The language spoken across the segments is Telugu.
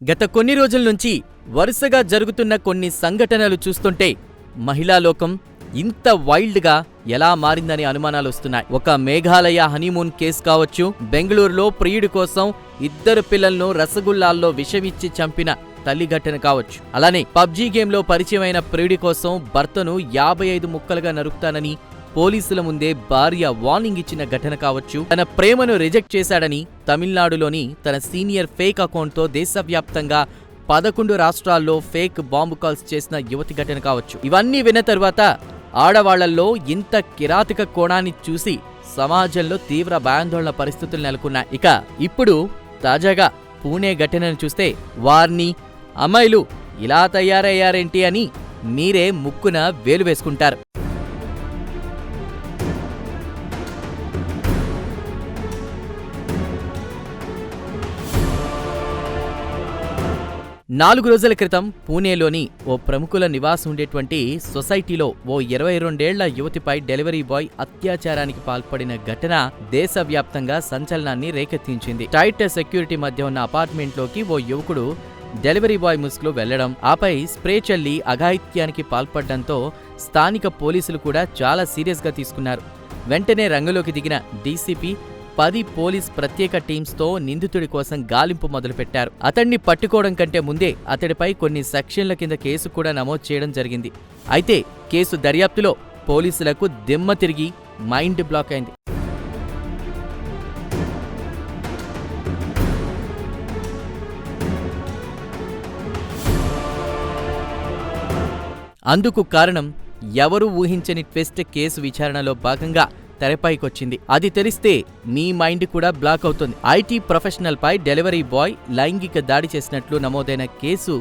గత కొన్ని రోజుల నుంచి వరుసగా జరుగుతున్న కొన్ని సంఘటనలు చూస్తుంటే మహిళా లోకం ఇంత వైల్డ్గా ఎలా మారిందని అనుమానాలొస్తున్నాయి. ఒక మేఘాలయ హనీమూన్ కేసు కావచ్చు, బెంగళూరులో ప్రియుడి కోసం 2 పిల్లలను రసగుల్లాల్లో విషమిచ్చి చంపిన తల్లి ఘటన కావచ్చు, అలానే పబ్జీ గేమ్లో పరిచయమైన ప్రియుడి కోసం భర్తను 55 ముక్కలుగా నరుకుతానని పోలీసుల ముందే భార్య వార్నింగ్ ఇచ్చిన ఘటన కావచ్చు, తన ప్రేమను రిజెక్ట్ చేశాడని తమిళనాడులోని తన సీనియర్ ఫేక్ అకౌంట్తో దేశవ్యాప్తంగా 11 రాష్ట్రాల్లో ఫేక్ బాంబు కాల్స్ చేసిన యువతి ఘటన కావచ్చు. ఇవన్నీ విన్న తరువాత ఆడవాళ్లలో ఇంత కిరాతక కోణాన్ని చూసి సమాజంలో తీవ్ర భయాందోళన పరిస్థితులు నెలకొన్నాయి. ఇక ఇప్పుడు తాజాగా పూణే ఘటనను చూస్తే వార్ని అమ్మాయిలు ఇలా తయారయ్యారేంటి అని మీరే ముక్కున వేలు వేసుకుంటారు. 4 రోజుల క్రితం పూణేలోని ఓ ప్రముఖుల నివాసం ఉండేటువంటి సొసైటీలో ఓ 22 ఏళ్ల యువతిపై డెలివరీ బాయ్ అత్యాచారానికి పాల్పడిన ఘటన దేశవ్యాప్తంగా సంచలనాన్ని రేకెత్తించింది. టైట్ సెక్యూరిటీ మధ్య ఉన్న అపార్ట్మెంట్లోకి ఓ యువకుడు డెలివరీ బాయ్ ముసుగులో వెళ్లడం, ఆపై స్ప్రే చల్లి అఘాయిత్యానికి పాల్పడడంతో స్థానిక పోలీసులు కూడా చాలా సీరియస్గా తీసుకున్నారు. వెంటనే రంగంలోకి దిగిన డీసీపీ 10 పోలీస్ ప్రత్యేక టీమ్స్తో నిందితుడి కోసం గాలింపు మొదలుపెట్టారు. అతన్ని పట్టుకోవడం కంటే ముందే అతడిపై కొన్ని సెక్షన్ల కింద కేసు కూడా నమోదు చేయడం జరిగింది. అయితే కేసు దర్యాప్తులో పోలీసులకు దిమ్మ తిరిగి మైండ్ బ్లాక్ అయింది. అందుకు కారణం ఎవరూ ఊహించని ట్విస్ట్ కేసు విచారణలో భాగంగా తెరపైకొచ్చింది. అది తెలిస్తే మీ మైండ్ కూడా బ్లాక్ అవుతుంది. ఐటీ ప్రొఫెషనల్ పై డెలివరీ బాయ్ లైంగిక దాడి చేసినట్లు నమోదైన కేసు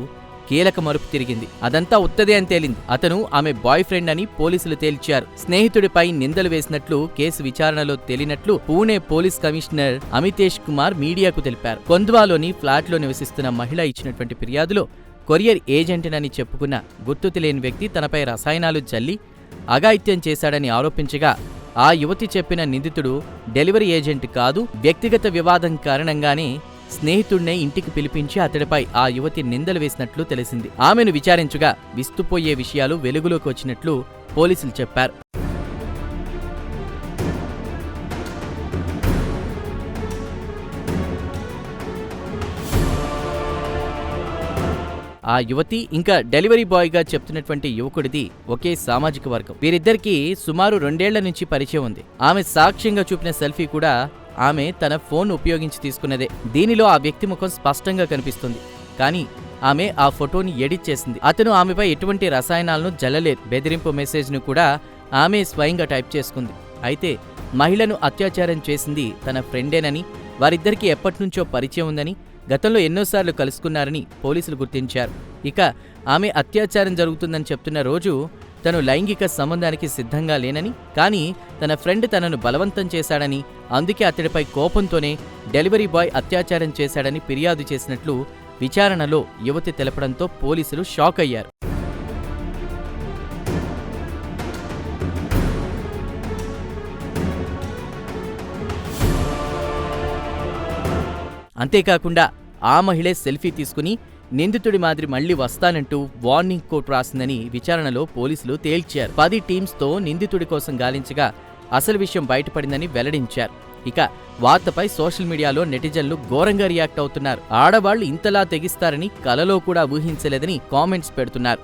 కీలక మలుపు తిరిగింది. అదంతా ఉత్తదే అని తేలింది. అతను ఆమె బాయ్ ఫ్రెండ్ అని పోలీసులు తేల్చారు. స్నేహితుడిపై నిందలు వేసినట్లు కేసు విచారణలో తేలినట్లు పూణే పోలీస్ కమిషనర్ అమితేష్ కుమార్ మీడియాకు తెలిపారు. కొంద్వాలోని ఫ్లాట్లో నివసిస్తున్న మహిళ ఇచ్చినటువంటి ఫిర్యాదులో కొరియర్ ఏజెంట్నని చెప్పుకున్న గుర్తు తెలియని వ్యక్తి తనపై రసాయనాలు జల్లి అఘాయిత్యం చేశాడని ఆరోపించగా, ఆ యువతి చెప్పిన నిందితుడు డెలివరీ ఏజెంట్ కాదు, వ్యక్తిగత వివాదం కారణంగానే స్నేహితుడినే ఇంటికి పిలిపించి అతడిపై ఆ యువతి నిందలు వేసినట్లు తెలిసింది. ఆమెను విచారించగా విస్తుపోయే విషయాలు వెలుగులోకి వచ్చినట్లు పోలీసులు చెప్పారు. ఆ యువతి ఇంకా డెలివరీ బాయ్గా చెప్తున్నటువంటి యువకుడిది ఒకే సామాజిక వర్గం. వీరిద్దరికీ సుమారు 2 ఏళ్ల నుంచి పరిచయం ఉంది. ఆమె సాక్ష్యంగా చూపిన సెల్ఫీ కూడా ఆమె తన ఫోన్ ఉపయోగించి తీసుకున్నదే. దీనిలో ఆ వ్యక్తి ముఖం స్పష్టంగా కనిపిస్తుంది. కానీ ఆమె ఆ ఫోటోని ఎడిట్ చేసింది. అతను ఆమెపై ఎటువంటి రసాయనాలను జల్లలేదు. బెదిరింపు మెసేజ్ను కూడా ఆమె స్వయంగా టైప్ చేసుకుంది. అయితే మహిళను అత్యాచారం చేసింది తన ఫ్రెండేనని, వారిద్దరికీ ఎప్పటినుంచో పరిచయం ఉందని, గతంలో ఎన్నోసార్లు కలుసుకున్నారని పోలీసులు గుర్తించారు. ఇక ఆమె అత్యాచారం జరుగుతుందని చెప్తున్న రోజు తను లైంగిక సంబంధానికి సిద్ధంగా లేనని, కానీ తన ఫ్రెండ్ తనను బలవంతం చేశాడని, అందుకే అతడిపై కోపంతోనే డెలివరీ బాయ్ అత్యాచారం చేశాడని ఫిర్యాదు చేసినట్లు విచారణలో యువతి తెలపడంతో పోలీసులు షాక్ అయ్యారు. అంతేకాకుండా ఆ మహిళే సెల్ఫీ తీసుకుని నిందితుడి మాదిరి మళ్లీ వస్తానంటూ వార్నింగ్ కోట్ రాసిందని విచారణలో పోలీసులు తేల్చారు. 10 టీమ్స్తో నిందితుడి కోసం గాలించగా అసలు విషయం బయటపడిందని వెల్లడించారు. ఇక వార్తపై సోషల్ మీడియాలో నెటిజన్లు ఘోరంగా రియాక్ట్ అవుతున్నారు. ఆడవాళ్లు ఇంతలా తెగిస్తారని కలలో కూడా ఊహించలేదని కామెంట్స్ పెడుతున్నారు.